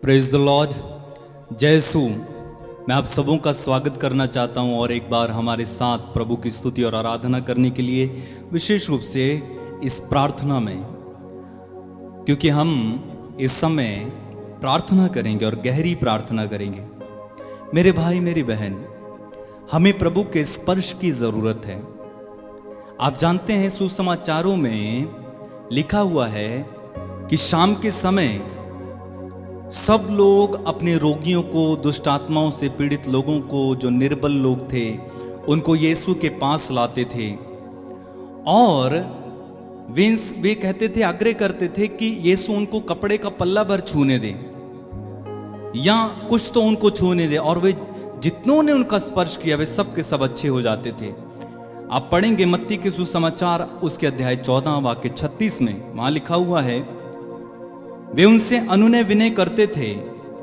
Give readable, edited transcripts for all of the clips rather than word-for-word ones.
Praise the Lord. जय यीशु। मैं आप सबों का स्वागत करना चाहता हूं और एक बार हमारे साथ प्रभु की स्तुति और आराधना करने के लिए विशेष रूप से इस प्रार्थना में, क्योंकि हम इस समय प्रार्थना करेंगे और गहरी प्रार्थना करेंगे। मेरे भाई मेरी बहन, हमें प्रभु के स्पर्श की जरूरत है। आप जानते हैं सुसमाचारों में लिखा हुआ है कि शाम के समय सब लोग अपने रोगियों को, दुष्ट आत्माओं से पीड़ित लोगों को, जो निर्बल लोग थे, उनको यीशु के पास लाते थे और वे कहते थे, आग्रह करते थे कि यीशु उनको कपड़े का पल्ला भर छूने दे या कुछ तो उनको छूने दे, और वे जितनों ने उनका स्पर्श किया वे सब के सब अच्छे हो जाते थे। आप पढ़ेंगे मत्ती के सुसमाचार उसके अध्याय 14 वाक्य 36 में, वहां लिखा हुआ है, वे उनसे अनुनय विनय करते थे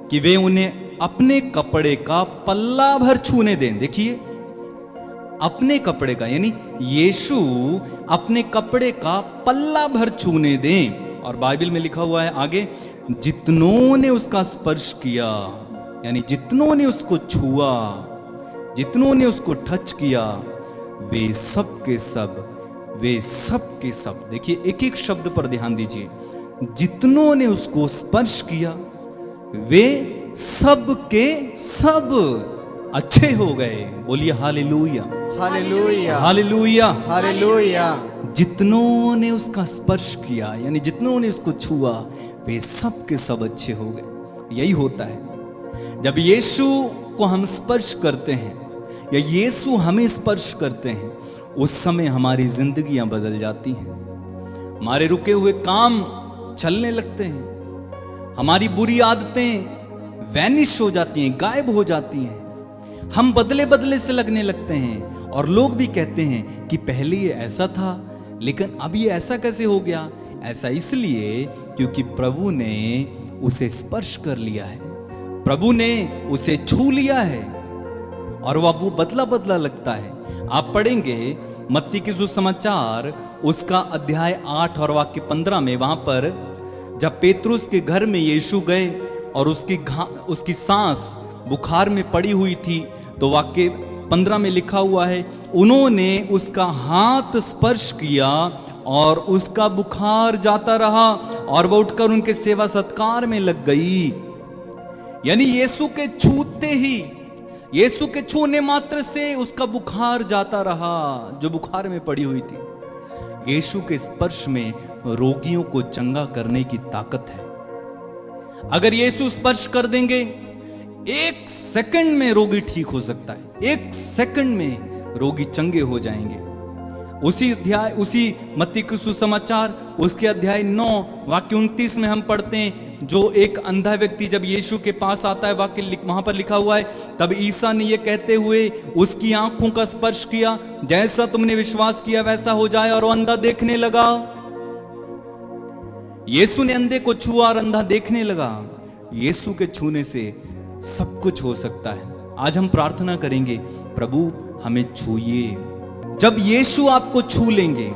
कि वे उन्हें अपने कपड़े का पल्ला भर छूने दें। देखिए, अपने कपड़े का, यानी यीशु अपने कपड़े का पल्ला भर छूने दें। और बाइबल में लिखा हुआ है आगे, जितनों ने उसका स्पर्श किया, यानी जितनों ने उसको छुआ, जितनों ने उसको टच किया, वे सब के सब, देखिए एक एक शब्द पर ध्यान दीजिए, जितनों ने उसको स्पर्श किया वे सब के सब अच्छे हो गए। बोलिए हालेलुया, हालेलुया, हालेलुया, हालेलुया। जितनों ने उसका स्पर्श किया, यानी जितनों ने उसको छुआ, वे सब के सब अच्छे हो गए। यही होता है जब यीशु को हम स्पर्श करते हैं या यीशु हमें स्पर्श करते हैं, उस समय हमारी जिंदगियां बदल जाती हैं, हमारे रुके हुए काम चलने लगते हैं, हमारी बुरी आदतें वैनिश हो जाती हैं, गायब हो जाती हैं, हम बदले बदले से लगने लगते हैं। और लोग भी कहते हैं कि पहले ये ऐसा था लेकिन अब ये ऐसा कैसे हो गया। ऐसा इसलिए क्योंकि प्रभु ने उसे स्पर्श कर लिया है, प्रभु ने उसे छू लिया है और वह वो बदला बदला लगता है। आप पढ़ेंगे मत्ती के सुसमाचार उसका अध्याय 8 और वाक्य 15 में, वहां पर जब पेतरुस के घर में यीशु गए और उसकी सांस बुखार में पड़ी हुई थी, तो वाक्य 15 में लिखा हुआ है, उन्होंने उसका हाथ स्पर्श किया और उसका बुखार जाता रहा और वह उठकर उनके सेवा सत्कार में लग गई। यानी यीशु के छूते ही, यीशु के छूने मात्र से उसका बुखार जाता रहा, जो बुखार में पड़ी हुई थी। यीशु के स्पर्श में रोगियों को चंगा करने की ताकत है। अगर यीशु स्पर्श कर देंगे, एक सेकंड में रोगी ठीक हो सकता है, एक सेकंड में रोगी चंगे हो जाएंगे। उसी मत्ती के सुसमाचार उसके अध्याय 9 वाक्य 29 में हम पढ़ते हैं, जो एक अंधा व्यक्ति जब यीशु के पास आता है, वाक्य वहां पर लिखा हुआ है, तब ईसा ने यह कहते हुए उसकी आंखों का स्पर्श किया, जैसा तुमने विश्वास किया वैसा हो जाए, और वो अंधा देखने लगा। यीशु ने अंधे को छुआ और अंधा देखने लगा। यीशु के छूने से सब कुछ हो सकता है। आज हम प्रार्थना करेंगे, प्रभु हमें छूइए। जब यीशु आपको छू लेंगे,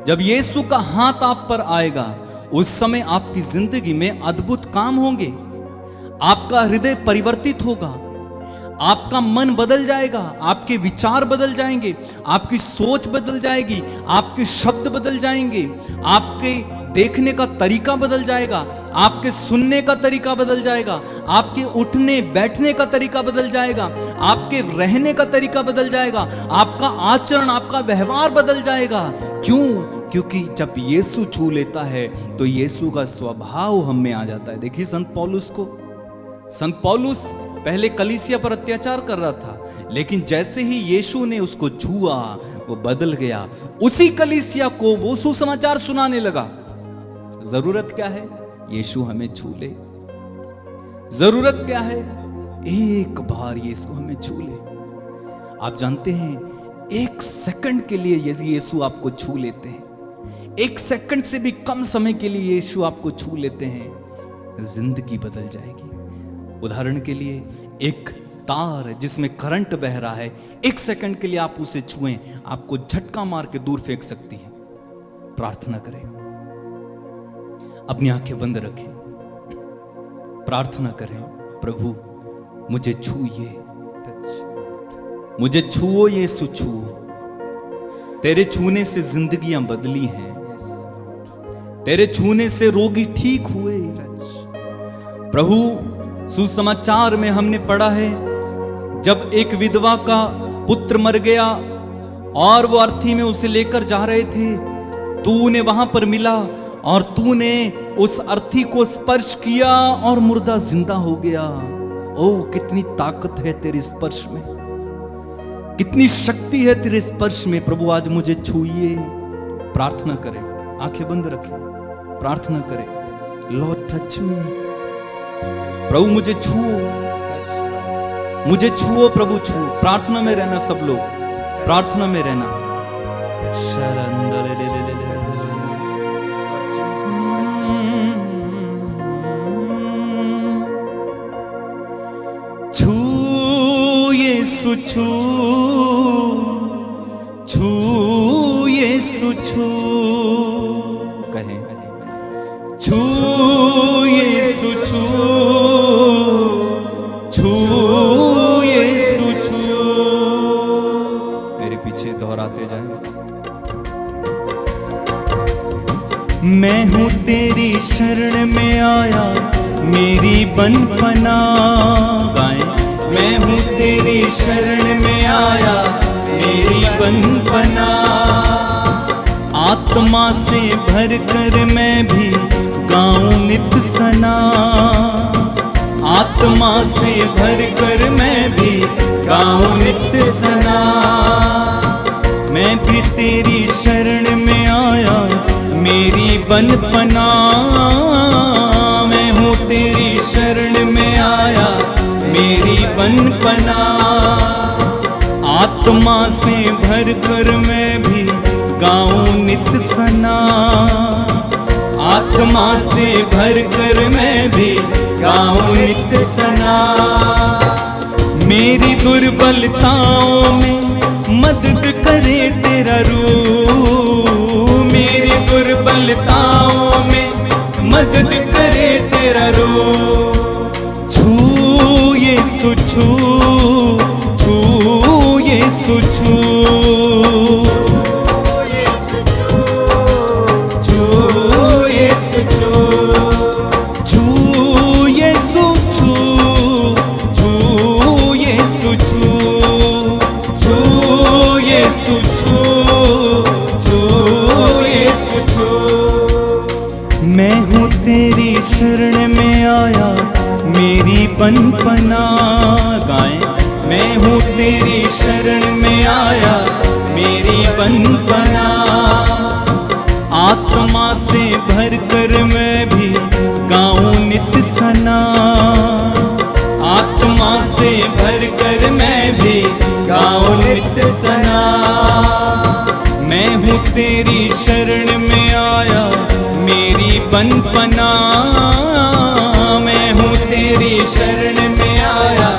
जब यीशु का हाथ आप पर आएगा, उस समय आपकी जिंदगी में अद्भुत काम होंगे। आपका हृदय परिवर्तित होगा, आपका मन बदल जाएगा, आपके विचार बदल जाएंगे, आपकी सोच बदल जाएगी, आपके शब्द बदल जाएंगे, आपके देखने का तरीका बदल जाएगा, आपके सुनने का तरीका बदल जाएगा, आपके उठने बैठने का तरीका बदल जाएगा, आपके रहने का तरीका बदल जाएगा, आपका आचरण, आपका व्यवहार बदल जाएगा। क्यों? क्योंकि जब यीशु छू लेता है तो यीशु का स्वभाव हम में आ जाता है। देखिए संत पौलुस पहले कलीसिया पर अत्याचार कर रहा था, लेकिन जैसे ही यीशु ने उसको छुआ वो बदल गया। उसी कलीसिया को वो सुसमाचार सुनाने लगा। जरूरत क्या है? यीशु हमें छू ले। जरूरत क्या है? एक बार यीशु हमें छू ले। आप जानते हैं, एक सेकंड के लिए यीशु आपको छू लेते हैं, एक सेकंड से भी कम समय के लिए यीशु आपको छू लेते हैं, जिंदगी बदल जाएगी। उदाहरण के लिए, एक तार जिसमें करंट बह रहा है, एक सेकंड के लिए आप उसे छुएं, आपको झटका मार के दूर फेंक सकती है। प्रार्थना करें, अपनी आंखें बंद रखें, प्रार्थना करें, प्रभु मुझे छूइए, मुझे छुओ यीशु छुओ। तेरे छूने से जिंदगियां बदली हैं, तेरे छूने से रोगी ठीक हुए। प्रभु सुसमाचार में हमने पढ़ा है, जब एक विधवा का पुत्र मर गया और वो अर्थी में उसे लेकर जा रहे थे, तू उन्हें वहां पर मिला और तूने उस अर्थी को स्पर्श किया और मुर्दा जिंदा हो गया। ओ कितनी ताकत है तेरे स्पर्श में, कितनी शक्ति है तेरे स्पर्श में। प्रभु आज मुझे छूइए। प्रार्थना करें, आंखें बंद रखें, प्रार्थना करें, लॉर्ड टच मी। प्रभु मुझे छुओ, मुझे छुओ प्रभु छुओ। प्रार्थना में रहना सब लोग, प्रार्थना में रहना। छू यीशु छू, छू यीशु छू, कहें छू यीशु छू, छू यीशु छू। मेरे पीछे दोहराते जाएं। मैं हूं तेरी शरण में आया, मेरी बंधपना गाएं। मैं हूं तेरी शरण में आया, मेरी बंधपना। आत्मा से भर कर मैं भी गाऊं नित सना, आत्मा से भर कर मैं भी गाऊं नित सना। मैं भी तेरी शरण में आया, मेरी बंधपना। मैं हूँ तेरी शरण में आया, मेरी बंधपना। आत्मा से भर कर मैं भी गाऊं नित सना, आत्मा से भर कर मैं भी गाऊं नित सना। मेरी दुर्बलताओं में मदद करे तेरा रूह, मेरी दुर्बलताओं में मदद करे तेरा रूह। छू यीशु छू, छू यीशु छू, छू यीशु छू, छू यीशु छू, छू यीशु छू, छू यीशु छू, छू यीशु छू। मैं हूँ तेरी शरण में आया, मेरी बंधपना गाएं। मैं हूँ तेरी शरण में आया, मेरी बंधपना। आत्मा से भर कर मैं भी गाऊं नित सना, आत्मा से भर कर मैं भी गाऊं नित सना। मैं हूँ तेरी शरण में आया, मेरी बंधपना। मैं हूँ तेरी शरण में आया,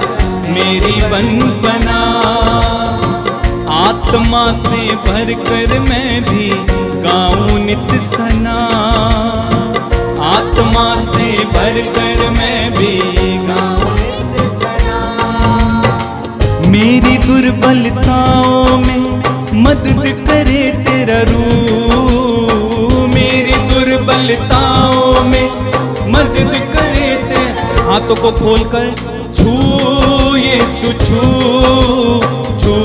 मेरी बंधपना। आत्मा से भर कर मैं भी गाऊं नित सना, आत्मा से भर कर मैं भी गाऊं नित सना। मेरी दुर्बलताओं में मदद करे तेरा रूह, मेरी दुर्बलताओं में मदद करे तेरा। हाथों को खोलकर छू यीशु छू, छू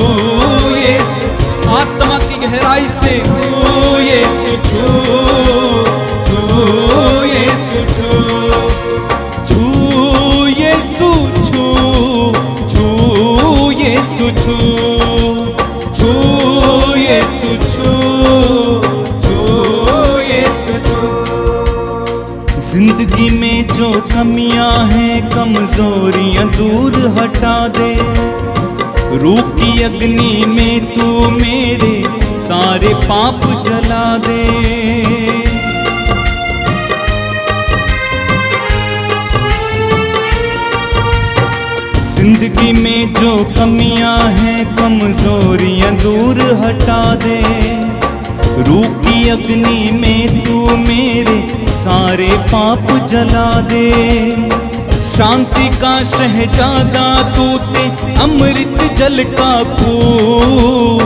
यीशु। आत्मा की गहराई से छू यीशु छू, छू यीशु छू, छू यीशु छू, छू यीशु छू, छू यीशु छू, छू यीशु छू। जिंदगी में जो कमियां हैं, कमजोरियां दूर हटा दे। रूह की अग्नि में तू मेरे सारे पाप जला दे। जिंदगी में जो कमियां हैं, कमजोरियां दूर हटा दे। रूह की अग्नि में तू मेरे सारे पाप जला दे। शांति का शहजादा तूते अमृत जल का खूह।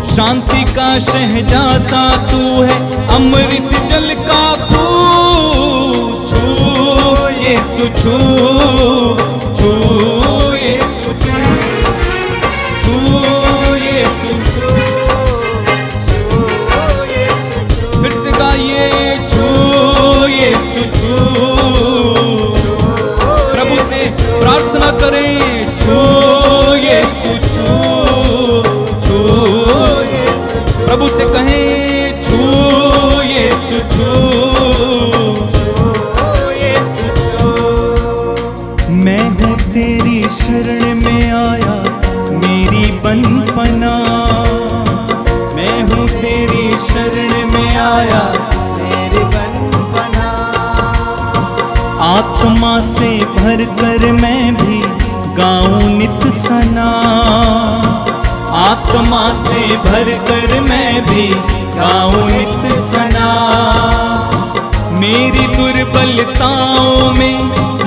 शांति का शहजादा तू है अमृत जल का खूह। छू यीशु छू, छू यीशु छू, छू यीशु छू, फिर से गाइए छू यीशु छू। प्रभु से प्रार्थना करें छू यीशु छू, छू प्रभु से कहें छू यीशु छू। मैं हूँ तेरी शरण में आया मेरी बंधपना। मैं हूँ तेरी शरण में आया मेरी बंधपना। आत्मा से भर कर मैं भी गाऊं नित सना। आत्मा से भर कर मैं भी गाऊं नित सना। मेरी दुर्बलताओं में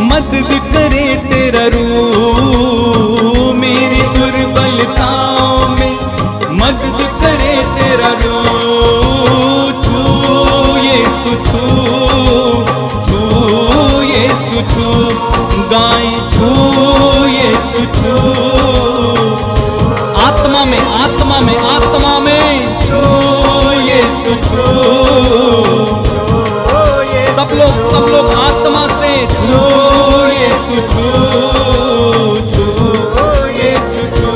मदद करे तेरा रूह। मेरी दुर्बलताओं में मदद करे तेरा रूह। छू यीशु छू, छू यीशु छू, गाएं छू यीशु छू। आत्मा में, आत्मा में, आत्मा में छू यीशु छू। सब लोग आत्मा से छू यीशु छू, छू यीशु छू।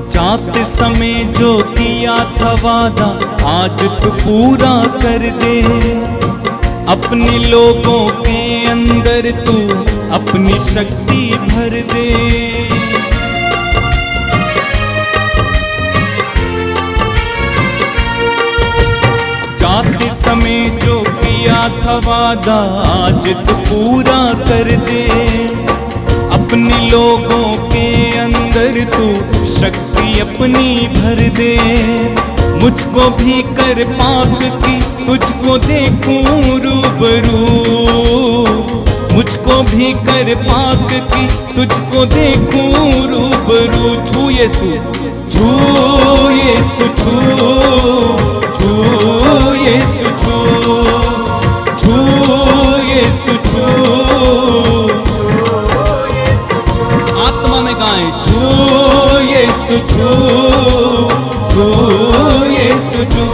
जाते समय जो किया था वादा आज तू पूरा कर दे। अपने लोगों के अंदर तू अपनी शक्ति भर दे। जाते समय जो किया था वादा आज तू पूरा कर दे। अपने लोगों के अंदर तू शक्ति अपनी भर दे। मुझको भी कर पाक की तुझको देखूं रूबरू। मुझको भी कर पाक की तुझको देखूं रूबरू। छू यीशु, छू यीशु छू, छू यीशु छू, छू यीशु छू। आत्मा में गाएं छू यीशु छू, छू यीशु छू,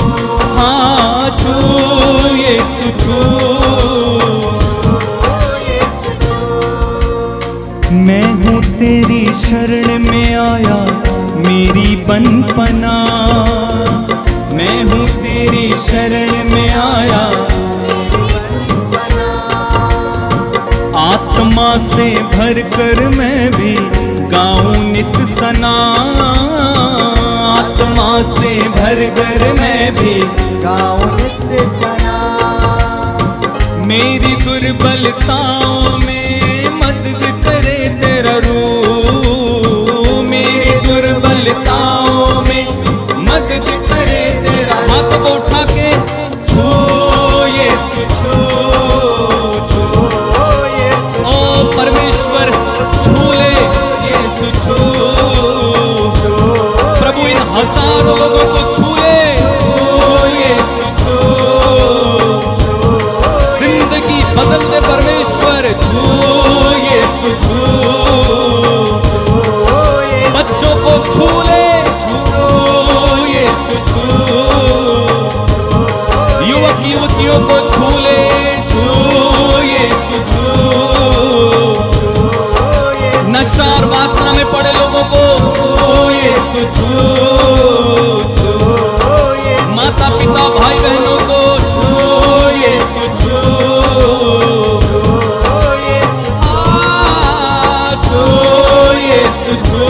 हाँ छू यीशु छू। मैं हूँ तेरी शरण में आया मेरी बंधपना। मैं हूँ तेरी शरण में आया। आत्मा से भर कर मैं भी गाऊं नित सना। आत्मा से भर कर मैं भी गाऊं नित सना। मेरी दुर्बलताओं में मदद करे तेरा रूह। मेरी दुर्बलताओं में मदद करे तेरा। हाथ को उठा के छू यीशु छू, छू ओ परमेश्वर छू ले यीशु छू। प्रभु इन हजारों लोगों को छू ले यीशु छू। जिंदगी बदल दे परमेश्वर छू यीशु छू। बच्चों को छू ले छू यीशु छू। युवक युवतियों को छू ले छू यीशु छू। नशा और वासना में पड़े लोगों को यीशु छू, छू। माता पिता भाई बहनों को छू यीशु छू, छू यीशु छू।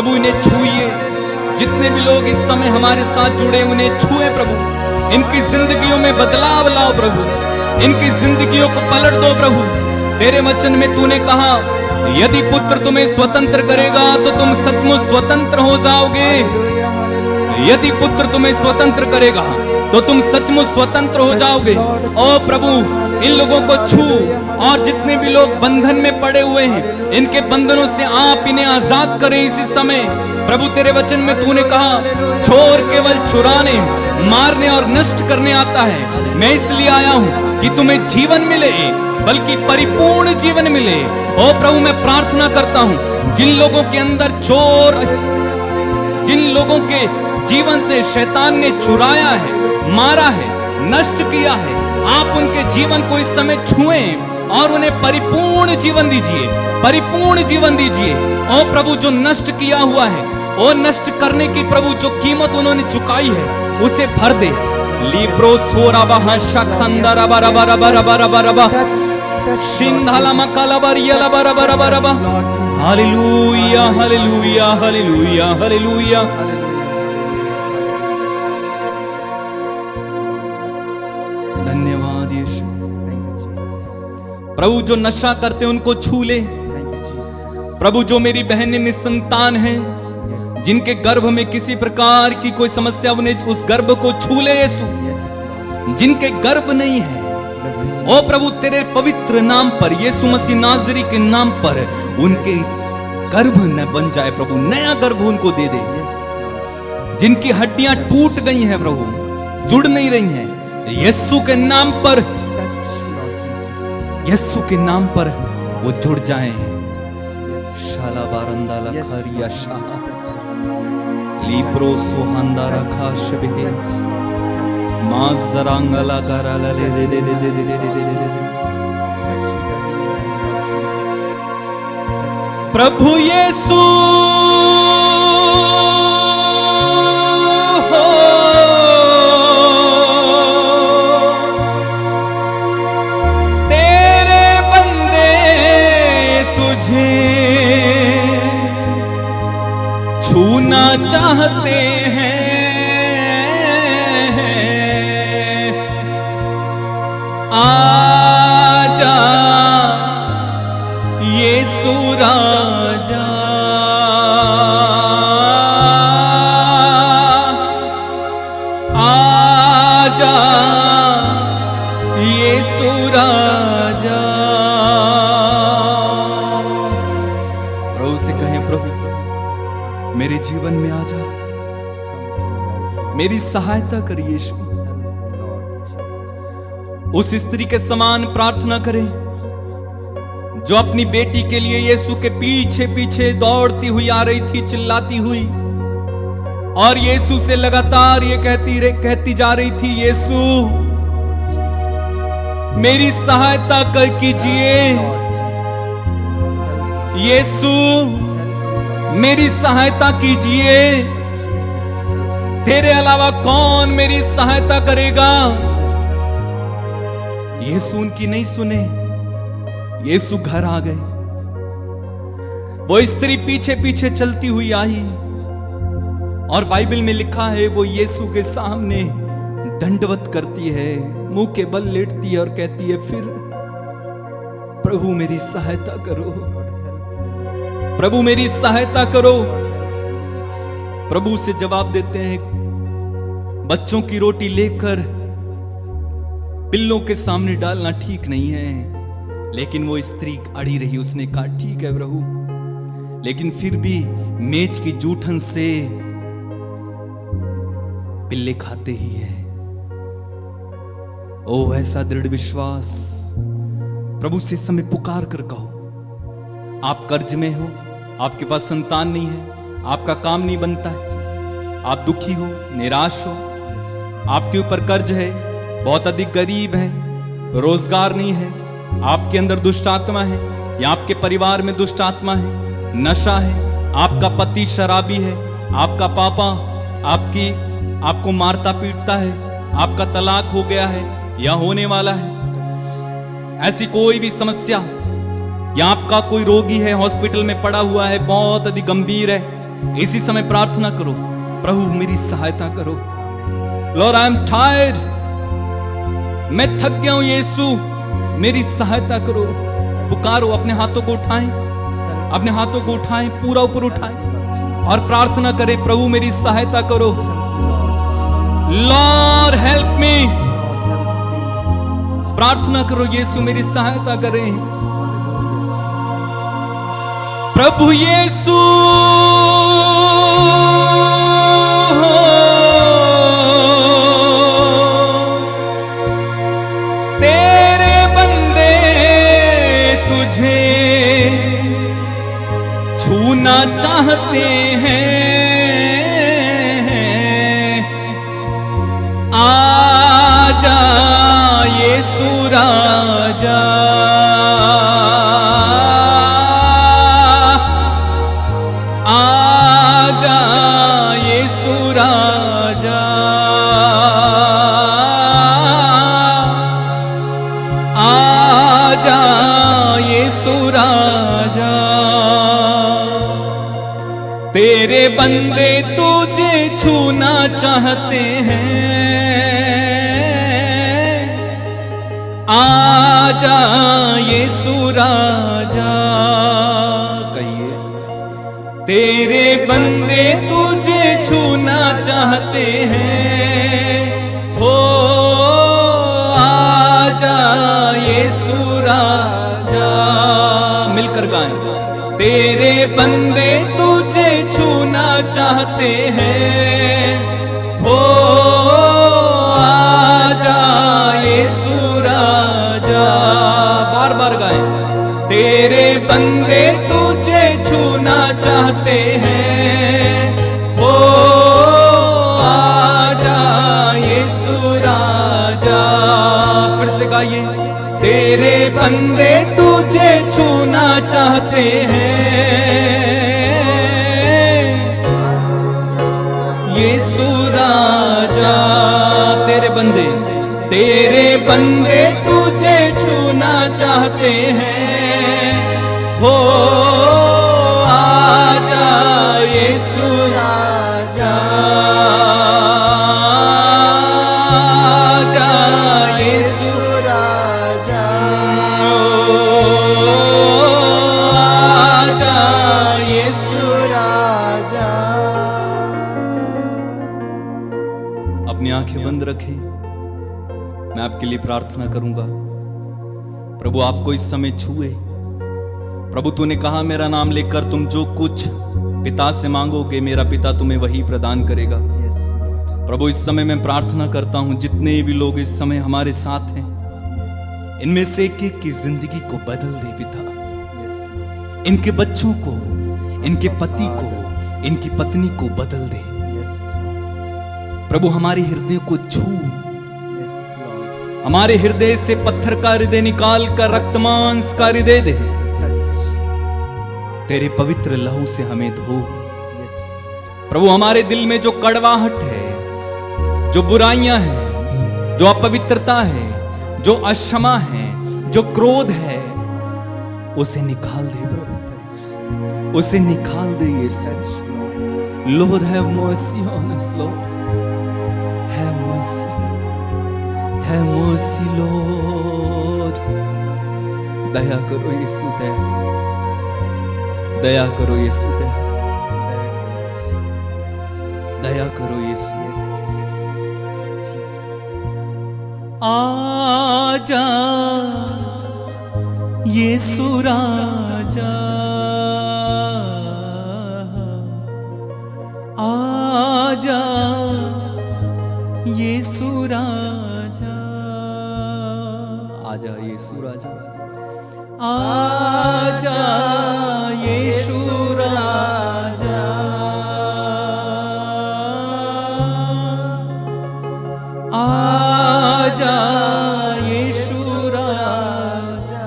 प्रभु इन्हें छूइए। जितने भी लोग इस समय हमारे साथ जुड़े उन्हें छुए प्रभु, इनकी जिंदगियों में बदलाव लाओ प्रभु, इनकी जिंदगियों को पलट दो प्रभु। तेरे वचन में तूने कहा यदि पुत्र तुम्हें स्वतंत्र करेगा तो तुम सचमुच स्वतंत्र हो जाओगे। यदि पुत्र तुम्हें स्वतंत्र करेगा तो तुम सचमुच स्वतंत्र हो जाओगे। ओ प्रभु इन लोगों को छू, और जितने भी लोग बंधन में पड़े हुए हैं इनके बंधनों से आप इन्हें आजाद करें इसी समय। प्रभु तेरे वचन में तूने कहा चोर केवल चुराने, मारने और नष्ट करने आता है, मैं इसलिए आया हूं कि तुम्हें जीवन मिले, बल्कि परिपूर्ण जीवन मिले। ओ प्रभु मैं प्रार्थना करता हूं जिन लोगों के अंदर चोर, जिन लोगों के जीवन से शैतान ने चुराया है, मारा है, नष्ट किया है, आप उनके जीवन को इस समय छुएं और उन्हें परिपूर्ण जीवन दीजिए, परिपूर्ण जीवन दीजिए। ओ प्रभु जो नष्ट किया हुआ है, ओ नष्ट करने की प्रभु जो कीमत उन्होंने चुकाई है उसे भर दे। लीब्रो सोरा बहा शखंदरा बरा बरा बरा बरा बरा बरा शिंधाला मकाला बरियाला बरा बरा बरा बरा। Hallelujah hallelujah hallelujah hallelujah. धन्यवाद यीशु। प्रभु जो नशा करते उनको छू ले प्रभु। जो मेरी बहनें निसंतान हैं, जिनके गर्भ में किसी प्रकार की कोई समस्या, उन्हें उस गर्भ को छू ले यीशु। जिनके गर्भ नहीं है, ओ प्रभु तेरे पवित्र नाम पर, यीशु मसीह नाजरी के नाम पर उनके गर्भ न बन जाए प्रभु, नया गर्भ उनको दे दे। जिनकी हड्डियां टूट गई हैं प्रभु, जुड़ नहीं रही हैं, यीशु के नाम पर, यीशु के नाम पर वो जुड़ जाएं। शाला बारंदा लखरिया शाह लीप्रो सुहांदा रखा शबे माजरांगला कराला ले दे दे दे दे दे दे दे दे। प्रभु यीशु छूना चाहते हैं, आजा यीशु राजा, आजा यीशु राजा। प्रभु से कहें प्रभु मेरे जीवन में आ जा, मेरी सहायता कर यीशु। उस स्त्री के समान प्रार्थना करें जो अपनी बेटी के लिए यीशु के पीछे पीछे दौड़ती हुई आ रही थी, चिल्लाती हुई, और यीशु से लगातार ये कहती जा रही थी, यीशु मेरी सहायता कर कीजिए, यीशु मेरी सहायता कीजिए, तेरे अलावा कौन मेरी सहायता करेगा। यीशु उनकी नहीं सुने, यीशु घर आ गए। वो स्त्री पीछे पीछे चलती हुई आई, और बाइबल में लिखा है वो यीशु के सामने दंडवत करती है, मुंह के बल लेटती है और कहती है, फिर प्रभु मेरी सहायता करो, प्रभु मेरी सहायता करो। प्रभु से जवाब देते हैं, बच्चों की रोटी लेकर पिल्लों के सामने डालना ठीक नहीं है। लेकिन वो स्त्री अड़ी रही, उसने कहा ठीक है प्रभु, लेकिन फिर भी मेज की जूठन से पिल्ले खाते ही है। ओ ऐसा दृढ़ विश्वास, प्रभु से समय पुकार कर कहो, आप कर्ज में हो, आपके पास संतान नहीं है, आपका काम नहीं बनता है, आप दुखी हो, निराश हो, आपके ऊपर कर्ज है, बहुत अधिक गरीब है, रोजगार नहीं है, आपके अंदर दुष्ट आत्मा है या आपके परिवार में दुष्ट आत्मा है, नशा है, आपका पति शराबी है, आपका पापा आपको मारता पीटता है, आपका तलाक हो गया है या होने वाला है, ऐसी कोई भी समस्या, या आपका कोई रोगी है, हॉस्पिटल में पड़ा हुआ है, बहुत अधिक गंभीर है, इसी समय प्रार्थना करो, प्रभु मेरी सहायता करो। लॉर्ड आई एम टायर्ड, मैं थक गया हूं यीशु, मेरी सहायता करो। पुकारो, अपने हाथों को उठाएं, अपने हाथों को उठाएं, पूरा ऊपर उठाएं और प्रार्थना करें, प्रभु मेरी सहायता करो। लॉर्ड हेल्प मी, प्रार्थना करो, यीशु मेरी सहायता करें। प्रभु यीशु तेरे बंदे तुझे छूना चाहते हैं, आजा यीशु राजा, आजा यीशु राजा, आजा यीशु राजा। तेरे बंदे तुझे छूना चाहते हैं, आजा यीशु राजा। कहिए, तेरे बंदे तुझे छूना चाहते हैं, हो आजा यीशु राजा। मिलकर गाएं, तेरे बंदे तुझे छूना चाहते हैं, हो आजा यीशु राजा। बार बार गाएं, तेरे बंदे तुझे छूना चाहते हैं, हो आजा यीशु राजा। फिर से गाइए, तेरे बंदे तुझे छूना चाहते हैं, यीशु राजा। तेरे बंदे तुझे छूना चाहते हैं, हो आजा यीशु राजा, आजा यीशु राजा, आजा यीशु राजा। अपनी आंखें बंद रखें, मैं आपके लिए प्रार्थना करूंगा। प्रभु आपको इस समय छुए। प्रभु तूने कहा मेरा नाम लेकर तुम जो कुछ पिता से मांगोगे मेरा पिता तुम्हें वही प्रदान करेगा। प्रभु इस समय मैं प्रार्थना करता हूं, जितने भी लोग इस समय हमारे साथ हैं, इनमें से एक की जिंदगी को बदल दे पिता। इनके बच्चों को, इनके पति को, इनकी पत्नी को बदल दे प्रभु। हमारे हृदय को छू, हमारे हृदय से पत्थर का हृदय निकाल कर रक्त मांस का हृदय दे। तेरे पवित्र लहू से हमें धो प्रभु। हमारे दिल में जो कड़वाहट है, जो बुराइयां हैं, जो अपवित्रता है, जो अक्षमा है, जो क्रोध है, उसे निकाल दे प्रभु, उसे निकाल दे यीशु। Lord have mercy on us, Lord. Have mercy. Have mercy, Lord. दया करो यीशु, दया करो यीशु, दया करो यीशु। आजा यीशु राजा, आजा यीशु राजा, आजा यीशु राजा, आजा यीशु राजा, आजा यीशु राजा।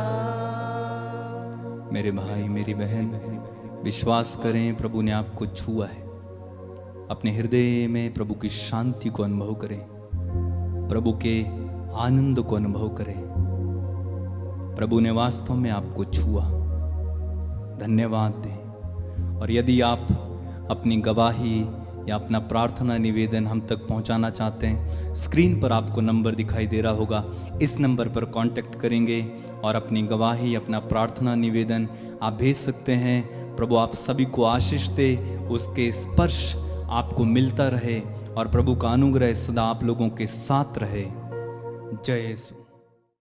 मेरे भाई मेरी बहन, विश्वास करें प्रभु ने आपको छुआ है। अपने हृदय में प्रभु की शांति को अनुभव करें, प्रभु के आनंद को अनुभव करें। प्रभु ने वास्तव में आपको छुआ, धन्यवाद दें। और यदि आप अपनी गवाही या अपना प्रार्थना निवेदन हम तक पहुंचाना चाहते हैं, स्क्रीन पर आपको नंबर दिखाई दे रहा होगा, इस नंबर पर कांटेक्ट करेंगे और अपनी गवाही, अपना प्रार्थना निवेदन आप भेज सकते हैं। प्रभु आप सभी को आशीष दे, उसके स्पर्श आपको मिलता रहे और प्रभु का अनुग्रह सदा आप लोगों के साथ रहे। जय यीशु।